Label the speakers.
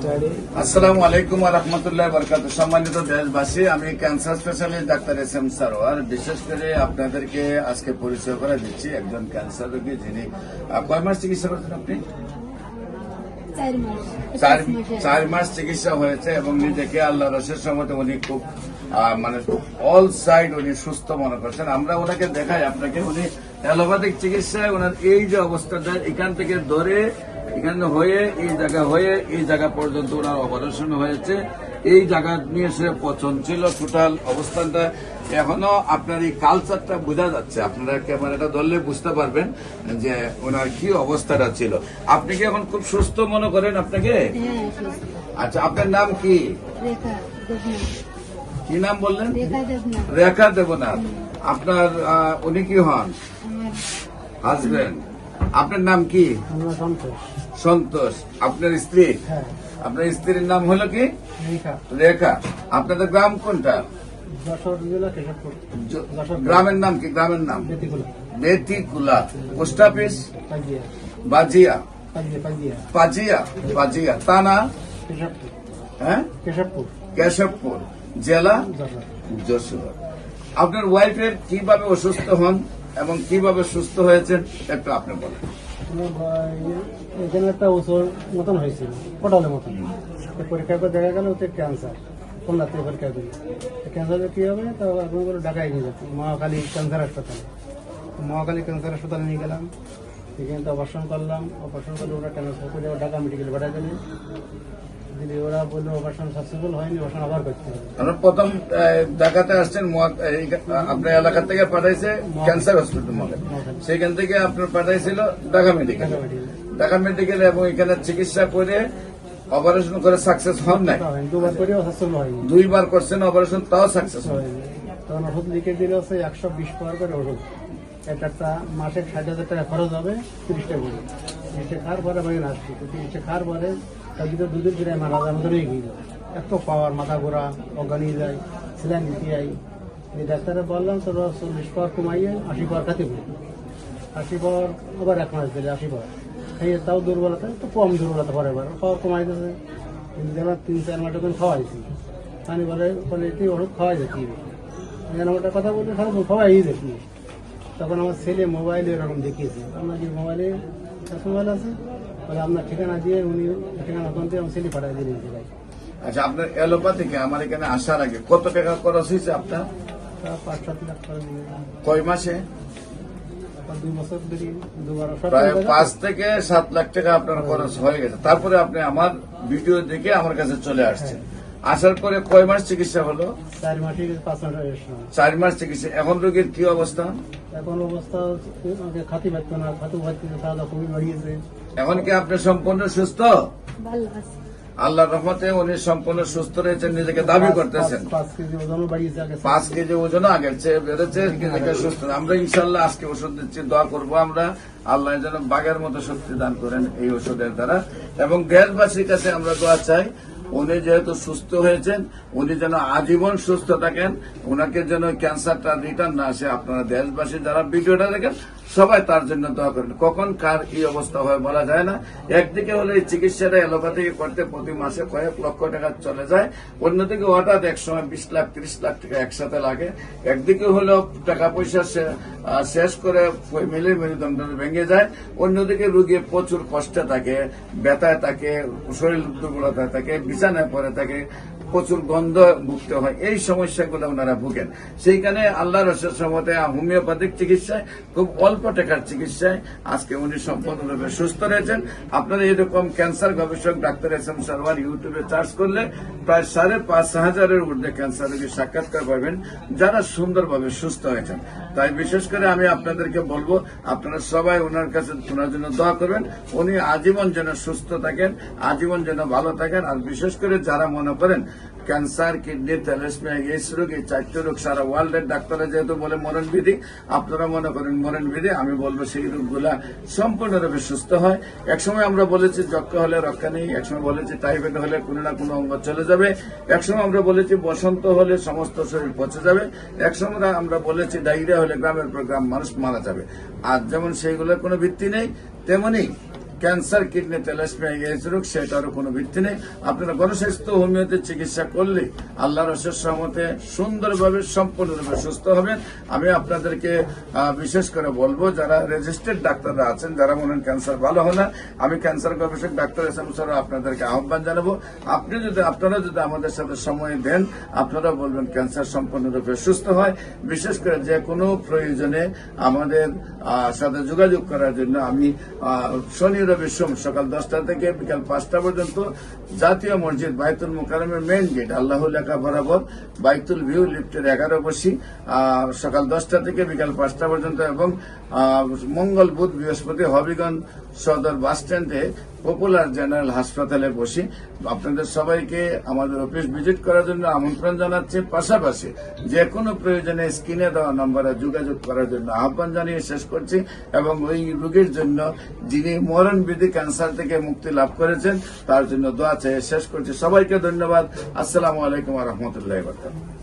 Speaker 1: আসসালামু আলাইকুম ওয়া রাহমাতুল্লাহি ওয়া বারাকাতুহু। সম্মানিত দেশবাসী, আমি cancer specialist doctor SM. Sarwar. বিশেষ করে আপনাদেরকে আজকে পরিচয় করে দিচ্ছি একজন ক্যান্সার রোগী, যিনি কয় মাস চিকিৎসা করছেন আপনি? 4 মাস চিকিৎসা হয়েছে এবং নিজেকে আল্লাহর রসের সম্মতে উনি খুব মানে অল সাইড উনি সুস্থ মনে করছেন। আমরা ওনাকে দেখাই আপনাকে, উনি অ্যালোপ্যাথিক চিকিৎসায় ওনার এই যে অবস্থাটা, এখান থেকে ধরে এখানে হয়ে এই জায়গা পর্যন্ত ওনার অপারেশন হয়েছে। এই জায়গা নিয়ে সে পচন ছিল টোটাল অবস্থানটা। এখনো আপনার এই কালচারটা বোঝা যাচ্ছে, আপনারা ক্যামেরাটা ধরলে বুঝতে পারবেন যে ওনার কি অবস্থাটা ছিল। আপনি কি এখন খুব সুস্থ মনে করেন আপনাকে? আচ্ছা, আপনার নাম কি? কি নাম বললেন? রেখা দেবনাথ। আপনার উনি কি হন? হাজবেন্ড। আপনার নাম কি? সন্তোষ। আপনার স্ত্রী? আপনার স্ত্রীর নাম হলো কি? রেখা। আপনাদের গ্রাম কোনটা? গ্রামের নাম কি? গ্রামের নাম বেতিকুলা। Post office? বাজিয়া। পাজিয়া থানা? হ্যাঁ, কেশবপুর। জেলা যশোর। আপনার ওয়াইফের কিভাবে অসুস্থ হন এবং কিভাবে সুস্থ হয়েছেন একটু আপনি বলেন।
Speaker 2: এখানে একটা ওষুধ মতন হয়েছিল, পটালের মতন। পরীক্ষা করে দেখা গেল ওতে ক্যান্সার। খুলনাতে পরীক্ষা করি ক্যান্সারে কি হবে, তো এখন করে ঢাকায় নিয়ে যাচ্ছি মহাখালী ক্যান্সার হাসপাতালে। মহাখালী ক্যান্সার হাসপাতালে নিয়ে গেলাম, এখানে তো অপারেশন করলাম। অপারেশন করলে ওরা ট্রান্সফার করে ঢাকা মেডিকেলে পাঠিয়ে দিলেন। ওরা বললো অপারেশন সাকসেসফুল হয়নি, অপারেশন আবার করতে হবে।
Speaker 1: আমরা প্রথম ঢাকাতে আসছেন, আপনার এলাকা থেকে পাঠাইছে ক্যান্সার হসপিটাল মলে, সেখান থেকে আপনার পাঠাইছিল ঢাকা মেডিকেল এবং এখানে চিকিৎসা করে অপারেশন করে সাকসেস হন নাই। দুইবার করছেন অপারেশন, তাও সাকসেস হয়নি।
Speaker 2: তখন ওষুধ লিখে দিলে হচ্ছে 120 পাওয়ার করে ওষুধ। একটা মাসে 60,000 টাকা খরচ হবে, 30টা করে। 30টা খাওয়ার পরে বাড়ি আসছি, 30টা খাওয়ার পরে তার ভিতরে দুদিন ফিরে মারা যাওয়ার মতো রয়ে গিয়ে এত পাওয়ার, মাথা ঘোরা, অজ্ঞান হয়ে যায়, স্যালাইন দিতে যাই। এই ডাক্তারে বললাম তোর 40 পাওয়ার কমাইয়ে 80 পাওয়ার খাতে পড়ি। 80 পাওয়ার আবার 1 মাস দিলে 80 পাওয়ার খাইয়ে, তাও দুর্বলতা একটু কম, দুর্বলতা পরে এবার পাওয়ার কমাই দিয়েছে। কিন্তু যেন 3-4 মাস যখন খাওয়াইছি, পানি বলে এটি ওষুধ খাওয়াই দেখি। যেন একটা কথা বলতে খারাপ খাওয়াই দেখি। তখন আমার ছেলে মোবাইলে এরকম দেখিয়েছে, আপনার কি মোবাইলে মোবাইল আছে বলে আপনার ঠিকানা দিয়ে উনি ঠিকানা ফোন দিয়ে আমার ছেলে পাঠাই দিয়ে দিয়েছে। ভাই,
Speaker 1: আচ্ছা, আপনার অ্যালোপ্যাথিকে আমার এখানে আসার আগে কত টাকা খরচ হয়েছে আপনার?
Speaker 2: 5-7 লাখ করে দিয়ে
Speaker 1: কয় মাসে?
Speaker 2: 2 বছর ধরে দুবার
Speaker 1: প্রায় 5 থেকে 7 লাখ টাকা আপনার খরচ হয়ে গেছে। তারপরে আপনি আমার ভিডিও দেখে আমার কাছে চলে আসছেন। আসার পরে কয় মাস চিকিৎসা হলো?
Speaker 2: 4 মাসে 5 মাস।
Speaker 1: 4 মাস চিকিৎসা। এখন রোগীর কি অবস্থা?
Speaker 2: এখন অবস্থা খাতি পাচ্ছে না, খাতু পাচ্ছে না, খাওয়া খুবই বাড়িয়েছে।
Speaker 1: এখন কি আপনি সম্পূর্ণ সুস্থ? আল্লাহর রহমতে উনি সম্পূর্ণ সুস্থ রয়েছেন, নিজেকে দাবি করতেছেন।
Speaker 2: 5 কেজি ওজনও বাড়িয়েছে,
Speaker 1: 5 কেজি ওজন আগের চেয়ে বেড়েছে, নিজেকে সুস্থ। আমরা ইনশাল্লাহ আজকে ওষুধ দিচ্ছি, দোয়া করবো আমরা আল্লাহ যেন বাঘের মতো শক্তি দান করেন এই ওষুধের দ্বারা। এবং দেশবাসীর কাছে আমরা দোয়া চাই, উনি যেহেতু সুস্থ হয়েছেন, উনি যেন আজীবন সুস্থ থাকেন, ওনাকে যেন ক্যান্সারটা রিটার্ন না আসে। আপনারা দেশবাসী যারা ভিডিওটা দেখেন সবাই তার জন্য দোয়া করেন। কখন কার কি অবস্থা হয় বলা যায় না। একদিকে হলে এই চিকিৎসাটা অ্যালোপ্যাথিকে করতে প্রতি মাসে কয়েক লক্ষ টাকা চলে যায়, অন্যদিকে হঠাৎ এক সময় 20 লাখ 30 লাখ টাকা একসাথে লাগে। একদিকে হলেও টাকা পয়সা শেষ করে ফ্যামিলির মেরুদণ্ড ভেঙে যায়, অন্যদিকে রোগী প্রচুর কষ্টে থাকে, ব্যথায় থাকে, শরীর দুর্বলতায় থাকে, বিছানায় পড়ে থাকে, প্রচুর গন্ধ ভুগতে হয়। এই সমস্যাগুলো ওনারা ভুগেন। সেইখানে আল্লাহর রসের সম্মতে হোমিওপ্যাথিক চিকিৎসায় খুব অল্প টাকার চিকিৎসায় আজকে উনি সম্পূর্ণরূপে সুস্থ রয়েছেন। আপনারা এরকম ক্যান্সার গবেষক ডাক্তার এস.এম. সারোয়ার ইউটিউবে সার্চ করলে প্রায় 5,500-এর ঊর্ধ্বে ক্যান্সার রোগীর সাক্ষাৎকার পাবেন যারা সুন্দরভাবে সুস্থ হয়েছেন। তাই বিশেষ করে আমি আপনাদেরকে বলবো, আপনারা সবাই ওনার কাছে ওনার জন্য দোয়া করবেন, উনি আজীবন যেন সুস্থ থাকেন, আজীবন যেন ভালো থাকেন। আর বিশেষ করে যারা মনে করেন ক্যান্সার, কিডনি, থ্যালাসেমিয়া, এইডস রোগ, এই 4টি রোগ সারা ওয়ার্ল্ডের ডাক্তাররা যেহেতু বলে মরণবিধি, আপনারা মনে করেন মরণবিধি, আমি বলবো সেই রোগগুলা সম্পূর্ণরূপে সুস্থ হয়। একসময় আমরা বলেছি যক্ষা হলে রক্ষা নেই, একসময় বলেছি টাইফয়েড হলে কোনো না কোনো অঙ্গ চলে যাবে, একসময় আমরা বলেছি বসন্ত হলে সমস্ত শরীর পচে যাবে, একসময় আমরা বলেছি ডায়রিয়া হলে গ্রামের পর গ্রাম মানুষ মারা যাবে। আর যেমন সেইগুলোর কোনো ভিত্তি নেই, তেমনি ক্যান্সার, কিডনি, তেলাসমিয়া, এইডস রোগ, সেটারও কোনো ভিত্তি নেই। আপনারা গণস্বাস্থ্য হোমিওতে চিকিৎসা করলে আল্লাহর অশেষ রহমতে সুন্দরভাবে সম্পূর্ণরূপে সুস্থ হবেন। আমি আপনাদেরকে বিশেষ করে বলবো, যারা রেজিস্টার্ড ডাক্তাররা আছেন, যারা মনে হয় ক্যান্সার ভালো হয় না, আমি ক্যান্সার গবেষক ডাক্তার এস এম স্যার আপনাদেরকে আহ্বান জানাবো, আপনারা যদি আমাদের সাথে সময় দেন, আপনারা বলবেন ক্যান্সার সম্পূর্ণরূপে সুস্থ হয়। বিশেষ করে যে কোনো প্রয়োজনে আমাদের সাথে যোগাযোগ করার জন্য আমি শনি রবি সোম সকাল 10টা থেকে বিকাল 5টা পর্যন্ত জাতীয় মসজিদ বাইতুল মুকাররমের মেইন গেট আল্লাহ লেখা বরাবর বাইতুল ভিউ লিফটের 11 বসি সকাল 10টা থেকে বিকাল 5টা পর্যন্ত, এবং মঙ্গল বুধ বৃহস্পতি হবিগঞ্জ সদর বাস স্ট্যান্ডে পপুলার জেনারেল হাসপাতালে বসি। আপনাদের সবাইকে আমাদের অফিস ভিজিট করার জন্য আমন্ত্রণ জানাচ্ছি। পাশাপাশি যে কোনো প্রয়োজনে স্ক্রিনে দেওয়া নম্বরে যোগাযোগ করার জন্য আহ্বান জানিয়ে শেষ করছি, এবং ওই রোগীর জন্য যিনি মরণবিধি ক্যান্সার থেকে মুক্তি লাভ করেছেন তার জন্য দোয়া চেয়ে শেষ করছি। সবাইকে ধন্যবাদ। আসসালামু আলাইকুম ওয়া রাহমাতুল্লাহি ওয়া বারাকাতুহু।